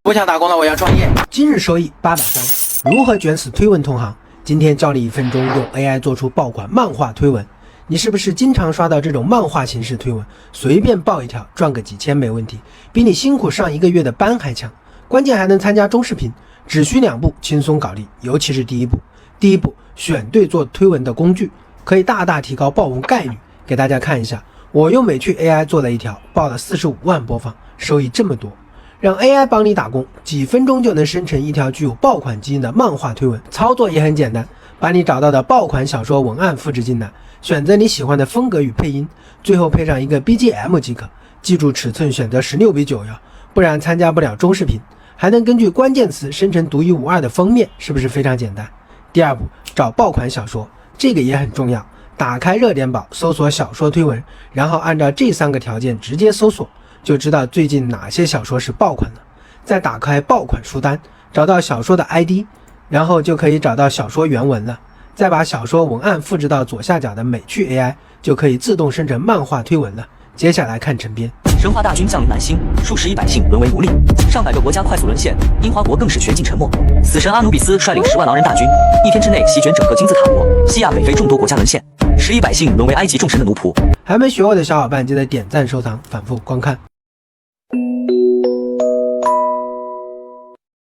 不想打工了，我要创业。今日收益830，如何卷死推文同行？今天教你1分钟用 AI 做出爆款漫画推文。你是不是经常刷到这种漫画形式推文？随便爆一条赚个几千没问题，比你辛苦上1个月的班还强。关键还能参加中视频，只需2步轻松搞定。尤其是第一步，选对做推文的工具，可以大大提高爆文概率。给大家看一下，我用美趣 AI 做了一条，爆了45万播放，收益这么多。让 AI 帮你打工，几分钟就能生成一条具有爆款基因的漫画推文。操作也很简单，把你找到的爆款小说文案复制进来，选择你喜欢的风格与配音，最后配上一个 BGM 即可。记住尺寸选择16:9哟，不然参加不了中视频。还能根据关键词生成独一无二的封面，是不是非常简单？第二步，找爆款小说，这个也很重要。打开热点宝，搜索小说推文，然后按照这3个条件直接搜索，就知道最近哪些小说是爆款了。再打开爆款书单，找到小说的 ID， 然后就可以找到小说原文了。再把小说文案复制到左下角的美趣 AI， 就可以自动生成漫画推文了。接下来看成篇。神话大军降临南星，数十亿百姓沦为奴隶，上百个国家快速沦陷，樱花国更是悬尽沉没。死神阿努比斯率领10万狼人大军，1天之内席卷整个金字塔国，西亚北非众多国家沦陷，10亿百姓沦为埃及众神的奴仆。还没学会的小伙伴记得点赞收藏，反复观看。